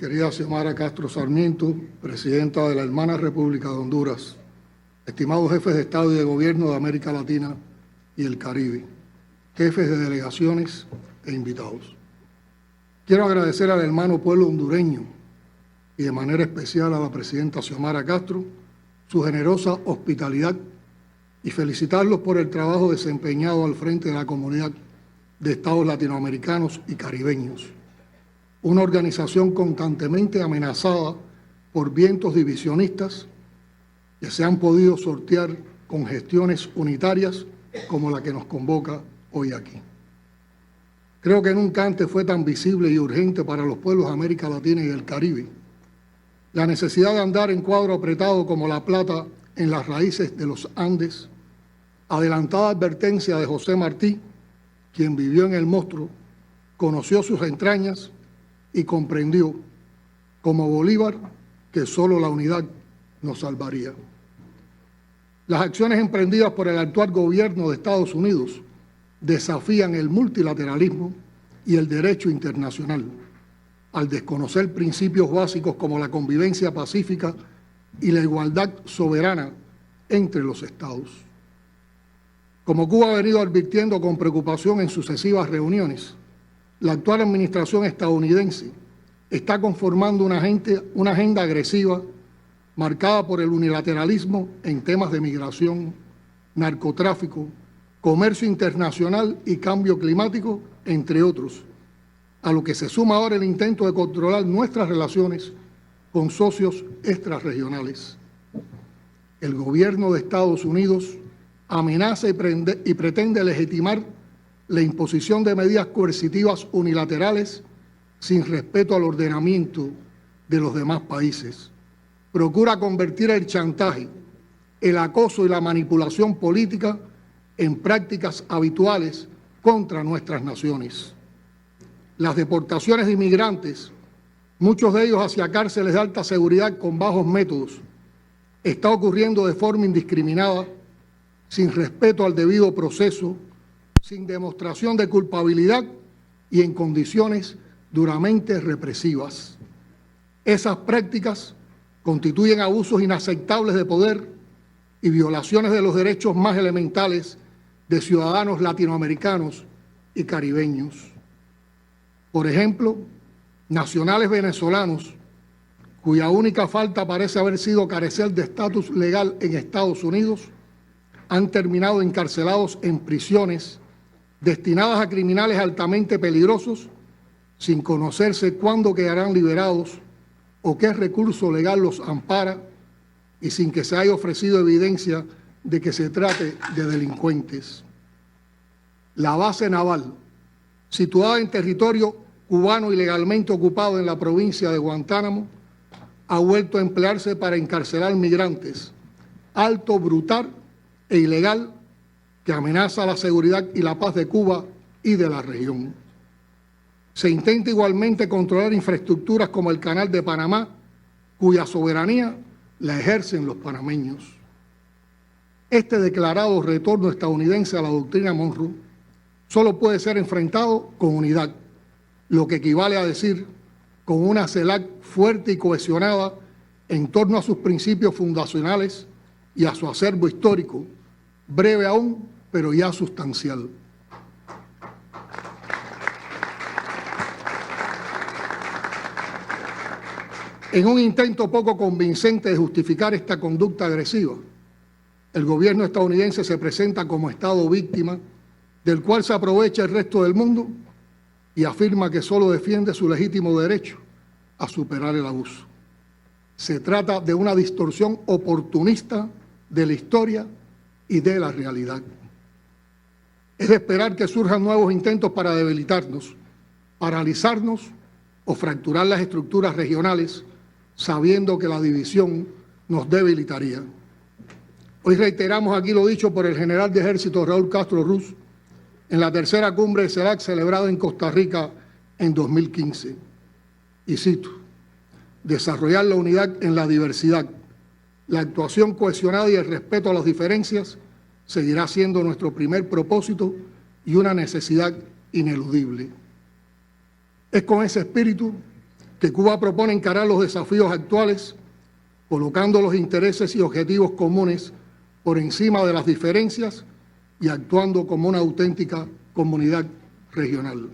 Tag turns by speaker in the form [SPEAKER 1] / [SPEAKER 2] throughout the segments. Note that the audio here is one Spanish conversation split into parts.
[SPEAKER 1] querida Xiomara Castro Sarmiento, presidenta de la hermana República de Honduras, estimados jefes de Estado y de Gobierno de América Latina y el Caribe, jefes de delegaciones e invitados. Quiero agradecer al hermano pueblo hondureño y de manera especial a la presidenta Xiomara Castro su generosa hospitalidad y felicitarlos por el trabajo desempeñado al frente de la comunidad de estados latinoamericanos y caribeños, una organización constantemente amenazada por vientos divisionistas que se han podido sortear con gestiones unitarias como la que nos convoca hoy aquí. Creo que nunca antes fue tan visible y urgente para los pueblos de América Latina y del Caribe la necesidad de andar en cuadro apretado como la plata en las raíces de los Andes, adelantada advertencia de José Martí, quien vivió en el monstruo, conoció sus entrañas y comprendió, como Bolívar, que solo la unidad nos salvaría. Las acciones emprendidas por el actual gobierno de Estados Unidos desafían el multilateralismo y el derecho internacional, al desconocer principios básicos como la convivencia pacífica y la igualdad soberana entre los estados. Como Cuba ha venido advirtiendo con preocupación en sucesivas reuniones, la actual administración estadounidense está conformando una agenda agresiva marcada por el unilateralismo en temas de migración, narcotráfico, comercio internacional y cambio climático, entre otros, a lo que se suma ahora el intento de controlar nuestras relaciones con socios extrarregionales. El gobierno de Estados Unidos amenaza y pretende legitimar la imposición de medidas coercitivas unilaterales sin respeto al ordenamiento de los demás países. Procura convertir el chantaje, el acoso y la manipulación política en prácticas habituales contra nuestras naciones. Las deportaciones de inmigrantes, muchos de ellos hacia cárceles de alta seguridad con bajos métodos, está ocurriendo de forma indiscriminada, sin respeto al debido proceso, sin demostración de culpabilidad y en condiciones duramente represivas. Esas prácticas constituyen abusos inaceptables de poder y violaciones de los derechos más elementales de ciudadanos latinoamericanos y caribeños. Por ejemplo, nacionales venezolanos, cuya única falta parece haber sido carecer de estatus legal en Estados Unidos, han terminado encarcelados en prisiones destinadas a criminales altamente peligrosos, sin conocerse cuándo quedarán liberados o qué recurso legal los ampara y sin que se haya ofrecido evidencia de que se trate de delincuentes. La base naval, situada en territorio cubano ilegalmente ocupado en la provincia de Guantánamo, ha vuelto a emplearse para encarcelar migrantes, alto, brutal e ilegal, que amenaza la seguridad y la paz de Cuba y de la región. Se intenta igualmente controlar infraestructuras como el Canal de Panamá, cuya soberanía la ejercen los panameños. Este declarado retorno estadounidense a la doctrina Monroe solo puede ser enfrentado con unidad, lo que equivale a decir con una CELAC fuerte y cohesionada en torno a sus principios fundacionales y a su acervo histórico, breve aún, pero ya sustancial. En un intento poco convincente de justificar esta conducta agresiva, el gobierno estadounidense se presenta como Estado víctima, del cual se aprovecha el resto del mundo y afirma que solo defiende su legítimo derecho a superar el abuso. Se trata de una distorsión oportunista de la historia y de la realidad. Es de esperar que surjan nuevos intentos para debilitarnos, paralizarnos o fracturar las estructuras regionales, sabiendo que la división nos debilitaría. Hoy reiteramos aquí lo dicho por el general de ejército Raúl Castro Ruz en la tercera cumbre de CELAC celebrada en Costa Rica en 2015. Y cito: desarrollar la unidad en la diversidad, la actuación cohesionada y el respeto a las diferencias seguirá siendo nuestro primer propósito y una necesidad ineludible. Es con ese espíritu que Cuba propone encarar los desafíos actuales, colocando los intereses y objetivos comunes por encima de las diferencias y actuando como una auténtica comunidad regional.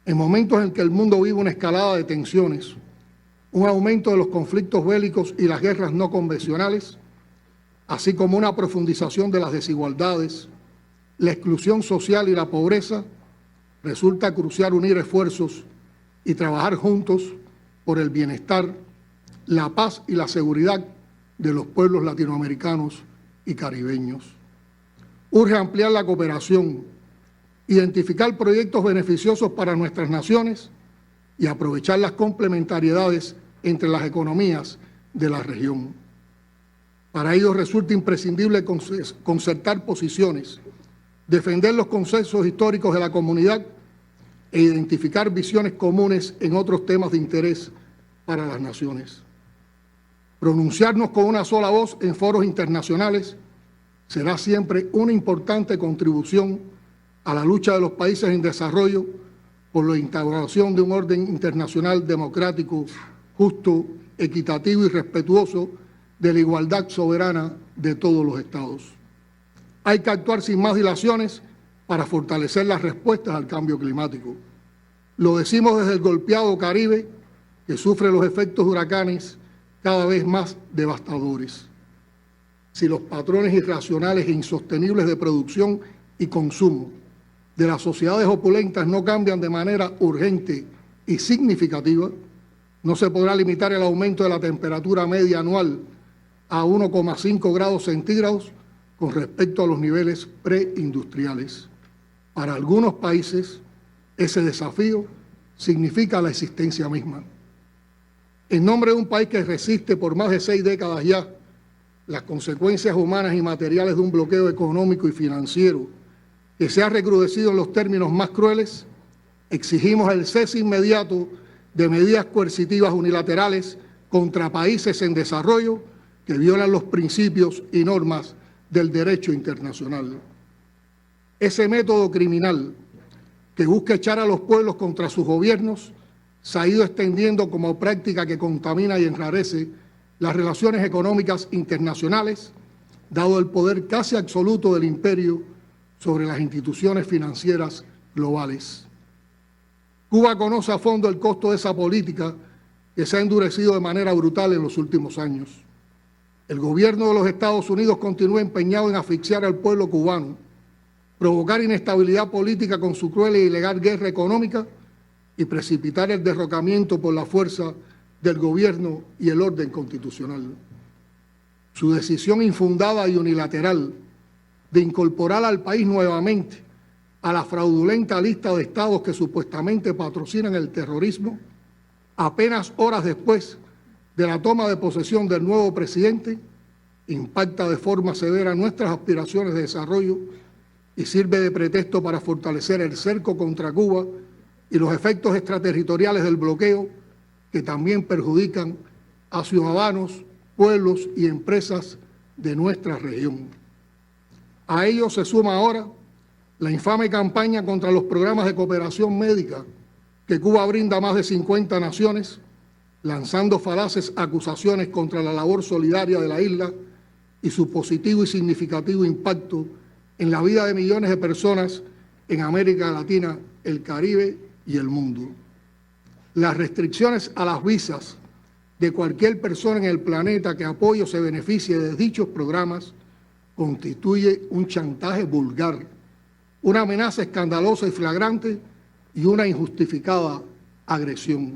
[SPEAKER 1] En momentos en que el mundo vive una escalada de tensiones, un aumento de los conflictos bélicos y las guerras no convencionales, así como una profundización de las desigualdades, la exclusión social y la pobreza, resulta crucial unir esfuerzos y trabajar juntos por el bienestar, la paz y la seguridad de los pueblos latinoamericanos y caribeños. Urge ampliar la cooperación, identificar proyectos beneficiosos para nuestras naciones y aprovechar las complementariedades entre las economías de la región. Para ello resulta imprescindible concertar posiciones, defender los consensos históricos de la comunidad e identificar visiones comunes en otros temas de interés para las naciones. Pronunciarnos con una sola voz en foros internacionales será siempre una importante contribución a la lucha de los países en desarrollo por la instauración de un orden internacional democrático, justo, equitativo y respetuoso de la igualdad soberana de todos los estados. Hay que actuar sin más dilaciones para fortalecer las respuestas al cambio climático. Lo decimos desde el golpeado Caribe, que sufre los efectos de huracanes cada vez más devastadores. Si los patrones irracionales e insostenibles de producción y consumo de las sociedades opulentas no cambian de manera urgente y significativa, no se podrá limitar el aumento de la temperatura media anual a 1,5 grados centígrados con respecto a los niveles preindustriales. Para algunos países, ese desafío significa la existencia misma. En nombre de un país que resiste por más de 6 décadas ya las consecuencias humanas y materiales de un bloqueo económico y financiero que se ha recrudecido en los términos más crueles, exigimos el cese inmediato de medidas coercitivas unilaterales contra países en desarrollo que violan los principios y normas del derecho internacional. Ese método criminal que busca echar a los pueblos contra sus gobiernos se ha ido extendiendo como práctica que contamina y enrarece las relaciones económicas internacionales, dado el poder casi absoluto del imperio sobre las instituciones financieras globales. Cuba conoce a fondo el costo de esa política que se ha endurecido de manera brutal en los últimos años. El gobierno de los Estados Unidos continúa empeñado en asfixiar al pueblo cubano, provocar inestabilidad política con su cruel e ilegal guerra económica y precipitar el derrocamiento por la fuerza del gobierno y el orden constitucional. Su decisión infundada y unilateral de incorporar al país nuevamente a la fraudulenta lista de estados que supuestamente patrocinan el terrorismo, apenas horas después de la toma de posesión del nuevo presidente, impacta de forma severa nuestras aspiraciones de desarrollo y sirve de pretexto para fortalecer el cerco contra Cuba y los efectos extraterritoriales del bloqueo que también perjudican a ciudadanos, pueblos y empresas de nuestra región. A ello se suma ahora la infame campaña contra los programas de cooperación médica que Cuba brinda a más de 50 naciones, lanzando falaces acusaciones contra la labor solidaria de la isla y su positivo y significativo impacto en la vida de millones de personas en América Latina, el Caribe y el mundo. Las restricciones a las visas de cualquier persona en el planeta que apoye o se beneficie de dichos programas constituye un chantaje vulgar, una amenaza escandalosa y flagrante y una injustificada agresión.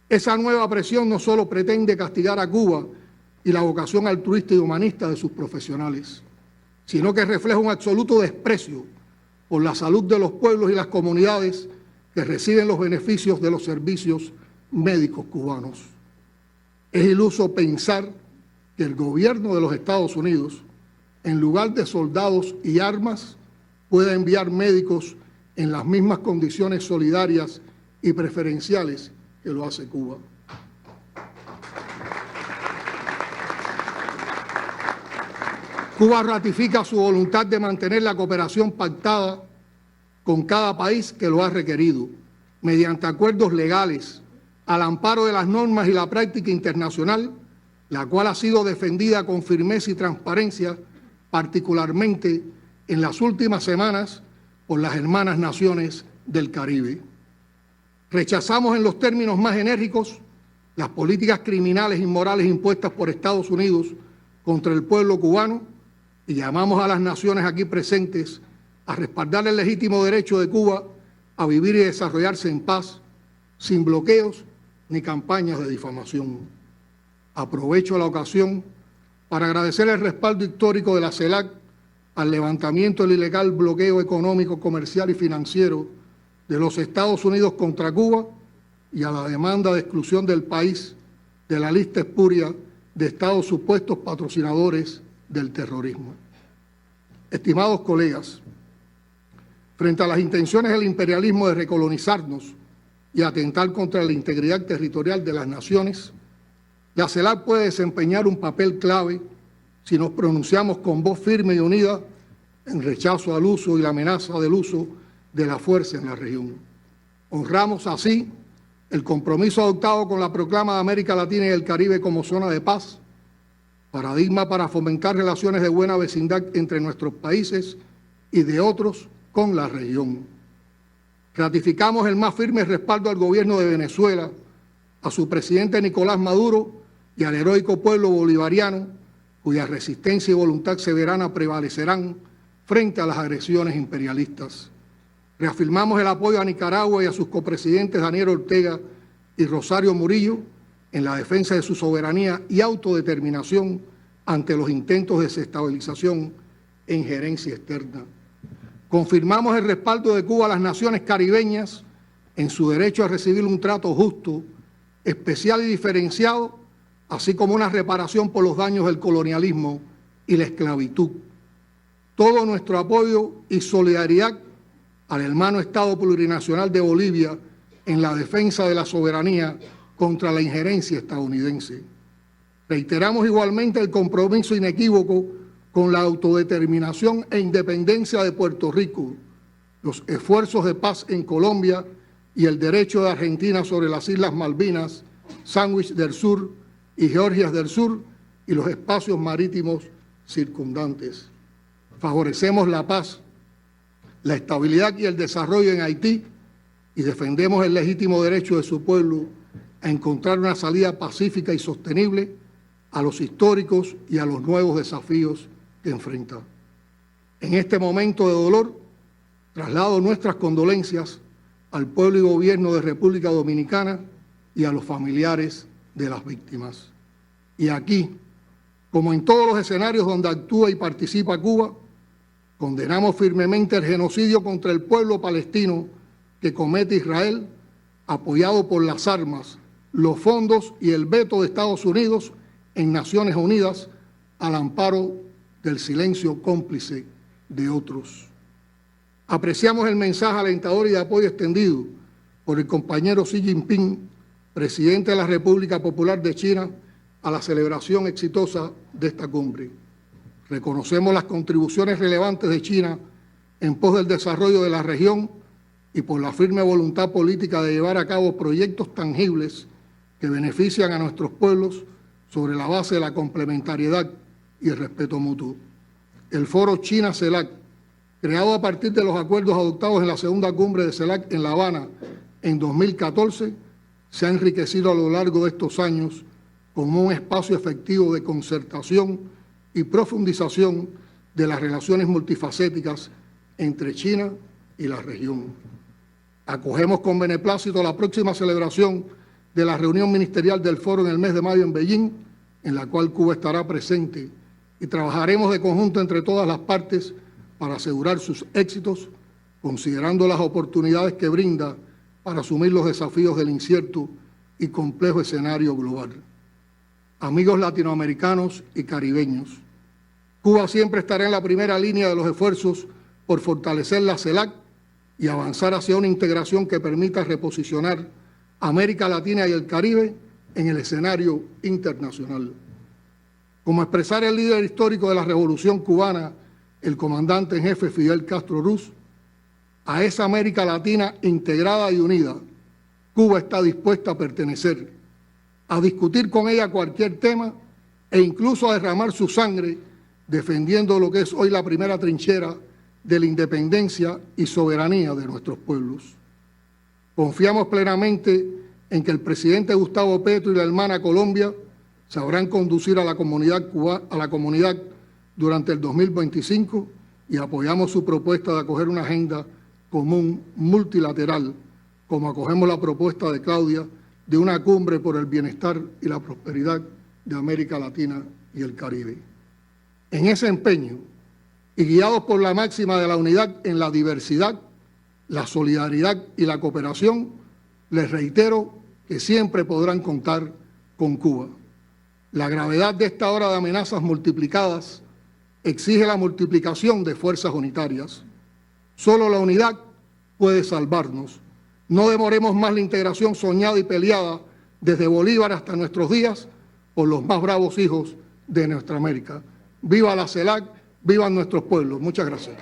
[SPEAKER 1] Esa nueva presión no solo pretende castigar a Cuba y la vocación altruista y humanista de sus profesionales, sino que refleja un absoluto desprecio por la salud de los pueblos y las comunidades que reciben los beneficios de los servicios médicos cubanos. Es iluso pensar que el gobierno de los Estados Unidos, en lugar de soldados y armas, pueda enviar médicos en las mismas condiciones solidarias y preferenciales que lo hace Cuba. Cuba ratifica su voluntad de mantener la cooperación pactada con cada país que lo ha requerido, mediante acuerdos legales, al amparo de las normas y la práctica internacional, la cual ha sido defendida con firmeza y transparencia, particularmente en las últimas semanas por las hermanas naciones del Caribe. Rechazamos en los términos más enérgicos las políticas criminales e inmorales impuestas por Estados Unidos contra el pueblo cubano y llamamos a las naciones aquí presentes a respaldar el legítimo derecho de Cuba a vivir y desarrollarse en paz, sin bloqueos ni campañas de difamación. Aprovecho la ocasión para agradecer el respaldo histórico de la CELAC al levantamiento del ilegal bloqueo económico, comercial y financiero de los Estados Unidos contra Cuba y a la demanda de exclusión del país de la lista espuria de Estados supuestos patrocinadores del terrorismo. Estimados colegas, frente a las intenciones del imperialismo de recolonizarnos y atentar contra la integridad territorial de las naciones, la CELAC puede desempeñar un papel clave si nos pronunciamos con voz firme y unida en rechazo al uso y la amenaza del uso de la fuerza en la región. Honramos así el compromiso adoptado con la proclama de América Latina y el Caribe como zona de paz, paradigma para fomentar relaciones de buena vecindad entre nuestros países y de otros con la región. Ratificamos el más firme respaldo al gobierno de Venezuela, a su presidente Nicolás Maduro y al heroico pueblo bolivariano, cuya resistencia y voluntad soberana prevalecerán frente a las agresiones imperialistas. Reafirmamos el apoyo a Nicaragua y a sus copresidentes Daniel Ortega y Rosario Murillo en la defensa de su soberanía y autodeterminación ante los intentos de desestabilización e injerencia externa. Confirmamos el respaldo de Cuba a las naciones caribeñas en su derecho a recibir un trato justo, especial y diferenciado, así como una reparación por los daños del colonialismo y la esclavitud. Todo nuestro apoyo y solidaridad al hermano Estado plurinacional de Bolivia en la defensa de la soberanía contra la injerencia estadounidense. Reiteramos igualmente el compromiso inequívoco con la autodeterminación e independencia de Puerto Rico, los esfuerzos de paz en Colombia y el derecho de Argentina sobre las Islas Malvinas, Sandwich del Sur y Georgias del Sur y los espacios marítimos circundantes. Favorecemos la paz, la estabilidad y el desarrollo en Haití y defendemos el legítimo derecho de su pueblo a encontrar una salida pacífica y sostenible a los históricos y a los nuevos desafíos que enfrenta. En este momento de dolor, traslado nuestras condolencias al pueblo y gobierno de República Dominicana y a los familiares de las víctimas. Y aquí, como en todos los escenarios donde actúa y participa Cuba, condenamos firmemente el genocidio contra el pueblo palestino que comete Israel, apoyado por las armas, los fondos y el veto de Estados Unidos en Naciones Unidas al amparo del silencio cómplice de otros. Apreciamos el mensaje alentador y de apoyo extendido por el compañero Xi Jinping, presidente de la República Popular de China, a la celebración exitosa de esta cumbre. Reconocemos las contribuciones relevantes de China en pos del desarrollo de la región y por la firme voluntad política de llevar a cabo proyectos tangibles que benefician a nuestros pueblos sobre la base de la complementariedad y el respeto mutuo. El foro China-CELAC, creado a partir de los acuerdos adoptados en la segunda cumbre de CELAC en La Habana en 2014, se ha enriquecido a lo largo de estos años como un espacio efectivo de concertación y profundización de las relaciones multifacéticas entre China y la región. Acogemos con beneplácito la próxima celebración de la reunión ministerial del foro en el mes de mayo en Beijing, en la cual Cuba estará presente, y trabajaremos de conjunto entre todas las partes para asegurar sus éxitos, considerando las oportunidades que brinda para asumir los desafíos del incierto y complejo escenario global. Amigos latinoamericanos y caribeños, Cuba siempre estará en la primera línea de los esfuerzos por fortalecer la CELAC y avanzar hacia una integración que permita reposicionar a América Latina y el Caribe en el escenario internacional. Como expresara el líder histórico de la Revolución Cubana, el comandante en jefe Fidel Castro Ruz, a esa América Latina integrada y unida, Cuba está dispuesta a pertenecer, a discutir con ella cualquier tema e incluso a derramar su sangre defendiendo lo que es hoy la primera trinchera de la independencia y soberanía de nuestros pueblos. Confiamos plenamente en que el presidente Gustavo Petro y la hermana Colombia sabrán conducir a la comunidad durante el 2025 y apoyamos su propuesta de acoger una agenda común multilateral, como acogemos la propuesta de Claudia de una cumbre por el bienestar y la prosperidad de América Latina y el Caribe. En ese empeño, y guiados por la máxima de la unidad en la diversidad, la solidaridad y la cooperación, les reitero que siempre podrán contar con Cuba. La gravedad de esta hora de amenazas multiplicadas exige la multiplicación de fuerzas unitarias. Solo la unidad puede salvarnos. No demoremos más la integración soñada y peleada desde Bolívar hasta nuestros días por los más bravos hijos de nuestra América. ¡Viva la CELAC! ¡Vivan nuestros pueblos! Muchas gracias.